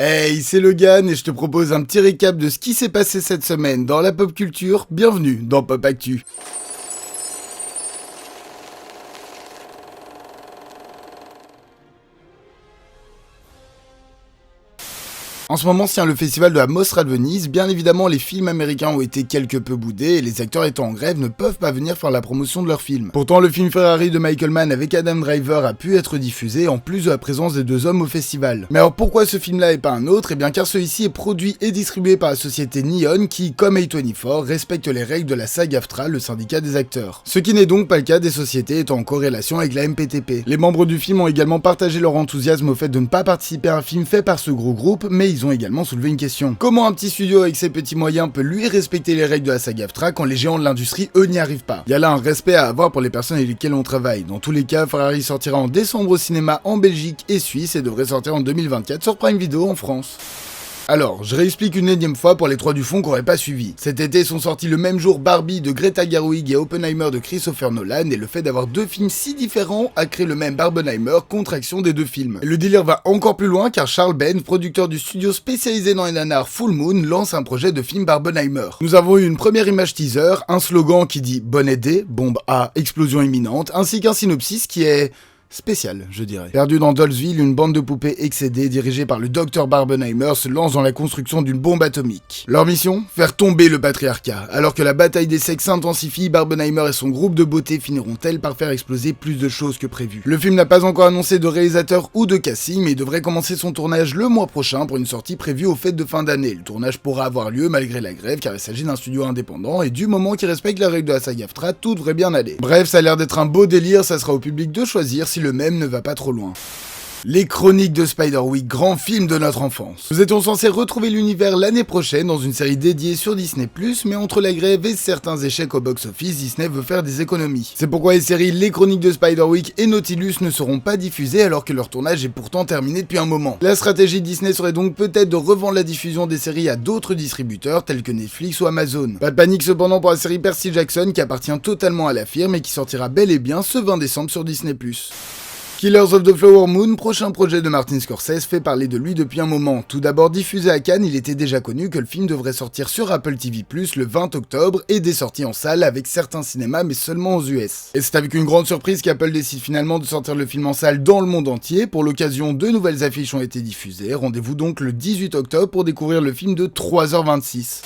Hey, c'est Logan et je te propose un petit récap de ce qui s'est passé cette semaine dans la pop culture. Bienvenue dans Pop Actu. En ce moment, tient le festival de la Mostra de Venise. Bien évidemment, les films américains ont été quelque peu boudés et les acteurs étant en grève ne peuvent pas venir faire la promotion de leurs films. Pourtant, le film Ferrari de Michael Mann avec Adam Driver a pu être diffusé en plus de la présence des deux hommes au festival. Mais alors pourquoi ce film-là et pas un autre? Eh bien car celui-ci est produit et distribué par la société Neon qui, comme A24, respecte les règles de la SAG-AFTRA, le syndicat des acteurs. Ce qui n'est donc pas le cas des sociétés étant en corrélation avec la MPTP. Les membres du film ont également partagé leur enthousiasme au fait de ne pas participer à un film fait par ce gros groupe, mais ils ont également soulevé une question. Comment un petit studio avec ses petits moyens peut lui respecter les règles de la SAG-AFTRA quand les géants de l'industrie, eux, n'y arrivent pas? Il y a là un respect à avoir pour les personnes avec lesquelles on travaille. Dans tous les cas, Ferrari sortira en décembre au cinéma en Belgique et Suisse et devrait sortir en 2024 sur Prime Video en France. Alors, je réexplique une énième fois pour les trois du fond qui n'auraient pas suivi. Cet été sont sortis le même jour Barbie de Greta Gerwig et Oppenheimer de Christopher Nolan, et le fait d'avoir deux films si différents a créé le même Barbenheimer, contraction des deux films. Et le délire va encore plus loin car Charles Benz, producteur du studio spécialisé dans les nanars Full Moon, lance un projet de film Barbenheimer. Nous avons eu une première image teaser, un slogan qui dit « Bonne idée, bombe à explosion imminente », ainsi qu'un synopsis qui est spécial, je dirais. Perdu dans Dollsville, une bande de poupées excédées dirigée par le Dr Barbenheimer se lance dans la construction d'une bombe atomique. Leur mission? Faire tomber le patriarcat. Alors que la bataille des sexes s'intensifie, Barbenheimer et son groupe de beauté finiront-elles par faire exploser plus de choses que prévu. Le film n'a pas encore annoncé de réalisateur ou de casting, mais il devrait commencer son tournage le mois prochain pour une sortie prévue aux fêtes de fin d'année. Le tournage pourra avoir lieu malgré la grève car il s'agit d'un studio indépendant et du moment qu'il respecte la règle de la SAG-AFTRA, tout devrait bien aller. Bref, ça a l'air d'être un beau délire, ça sera au public de choisir si le même ne va pas trop loin. Les Chroniques de Spiderwick, grand film de notre enfance. Nous étions censés retrouver l'univers l'année prochaine dans une série dédiée sur Disney+, mais entre la grève et certains échecs au box-office, Disney veut faire des économies. C'est pourquoi les séries Les Chroniques de Spiderwick et Nautilus ne seront pas diffusées alors que leur tournage est pourtant terminé depuis un moment. La stratégie de Disney serait donc peut-être de revendre la diffusion des séries à d'autres distributeurs tels que Netflix ou Amazon. Pas de panique cependant pour la série Percy Jackson qui appartient totalement à la firme et qui sortira bel et bien ce 20 décembre sur Disney+. Killers of the Flower Moon, prochain projet de Martin Scorsese, fait parler de lui depuis un moment. Tout d'abord diffusé à Cannes, il était déjà connu que le film devrait sortir sur Apple TV+, le 20 octobre, et des sorties en salle avec certains cinémas, mais seulement aux US. Et c'est avec une grande surprise qu'Apple décide finalement de sortir le film en salle dans le monde entier. Pour l'occasion, 2 nouvelles affiches ont été diffusées. Rendez-vous donc le 18 octobre pour découvrir le film de 3h26.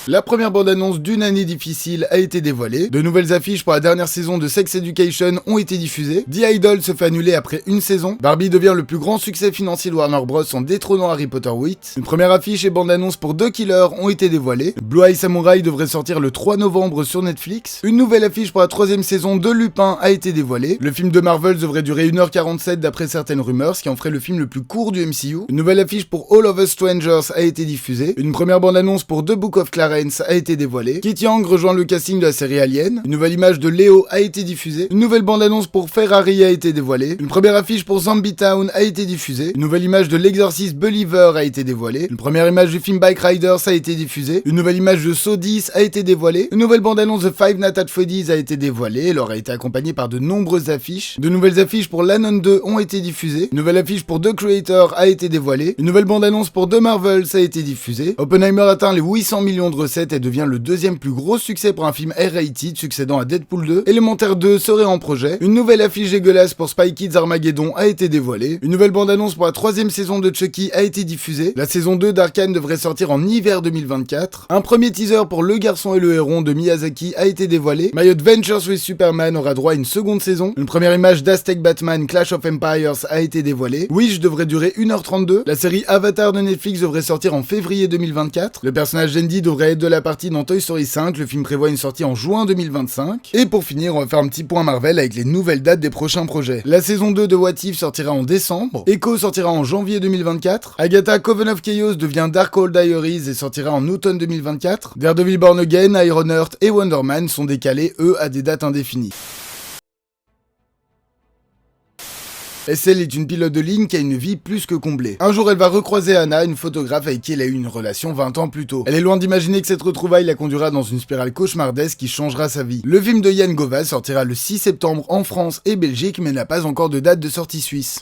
La première bande-annonce d'une année difficile a été dévoilée. De nouvelles affiches pour la dernière saison de Sex Education ont été diffusées. The Idol se fait annuler après une saison. Barbie devient le plus grand succès financier de Warner Bros en détrônant Harry Potter 8. Une première affiche et bande-annonce pour The Killer ont été dévoilées. Blue Eye Samurai devrait sortir le 3 novembre sur Netflix. Une nouvelle affiche pour la 3e saison de Lupin a été dévoilée. Le film de Marvel devrait durer 1h47 d'après certaines rumeurs, ce qui en ferait le film le plus court du MCU. Une nouvelle affiche pour All of Us Strangers a été diffusée. Une première bande-annonce pour The Book of Clarence a été dévoilée. Kit Yang rejoint le casting de la série Alien. Une nouvelle image de Léo a été diffusée. Une nouvelle bande-annonce pour Ferrari a été dévoilée. Une première affiche pour Zombie Town a été diffusée. Une nouvelle image de l'Exorcist Believer a été dévoilée. Une première image du film Bike Riders a été diffusée. Une nouvelle image de Saw 10 a été dévoilée. Une nouvelle bande-annonce de Five Nights at Freddy's a été dévoilée. Elle aura été accompagnée par de nombreuses affiches. De nouvelles affiches pour L'Anon 2 ont été diffusées. Une nouvelle affiche pour The Creator a été dévoilée. Une nouvelle bande-annonce pour The Marvels a été diffusée. Oppenheimer atteint les 800 millions de recettes et devient le deuxième plus gros succès pour un film R-rated, succédant à Deadpool 2. Élémentaire 2 serait en projet. Une nouvelle affiche dégueulasse pour Spy Kids Armageddon a été dévoilée. Une nouvelle bande-annonce pour la 3e saison de Chucky a été diffusée. La saison 2 d'Arcane devrait sortir en hiver 2024. Un premier teaser pour Le Garçon et le Héron de Miyazaki a été dévoilé. My Adventures with Superman aura droit à une seconde saison. Une première image d'Aztec Batman Clash of Empires a été dévoilée. Wish devrait durer 1h32. La série Avatar de Netflix devrait sortir en février 2024. Le personnage d'Andy devrait être de la partie dans Toy Story 5, le film prévoit une sortie en juin 2025. Et pour finir, on va faire un petit point Marvel avec les nouvelles dates des prochains projets. La saison 2 de What If sortira en décembre, Echo sortira en janvier 2024, Agatha Coven of Chaos devient Darkhold Diaries et sortira en automne 2024, Daredevil Born Again, Ironheart et Wonder Man sont décalés, eux, à des dates indéfinies. SL est une pilote de ligne qui a une vie plus que comblée. Un jour, elle va recroiser Anna, une photographe avec qui elle a eu une relation 20 ans plus tôt. Elle est loin d'imaginer que cette retrouvaille la conduira dans une spirale cauchemardesque qui changera sa vie. Le film de Yann Gova sortira le 6 septembre en France et Belgique, mais n'a pas encore de date de sortie suisse.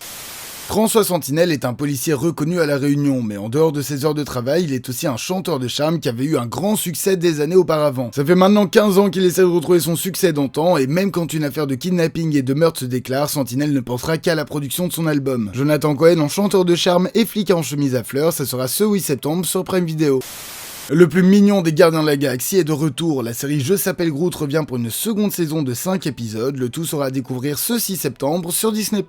François Sentinelle est un policier reconnu à La Réunion, mais en dehors de ses heures de travail, il est aussi un chanteur de charme qui avait eu un grand succès des années auparavant. Ça fait maintenant 15 ans qu'il essaie de retrouver son succès d'antan, et même quand une affaire de kidnapping et de meurtre se déclare, Sentinelle ne pensera qu'à la production de son album. Jonathan Cohen en chanteur de charme et flic en chemise à fleurs, ça sera ce 8 septembre sur Prime Video. Le plus mignon des Gardiens de la Galaxie est de retour. La série Je s'appelle Groot revient pour une seconde saison de 5 épisodes. Le tout sera à découvrir ce 6 septembre sur Disney+.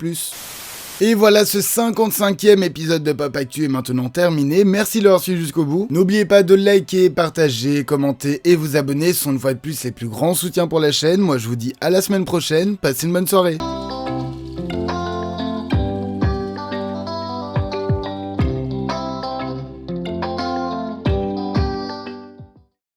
Et voilà, ce 55e épisode de Pop Actu est maintenant terminé. Merci de l'avoir suivi jusqu'au bout. N'oubliez pas de liker, partager, commenter et vous abonner. Ce sont une fois de plus les plus grands soutiens pour la chaîne. Moi je vous dis à la semaine prochaine. Passez une bonne soirée.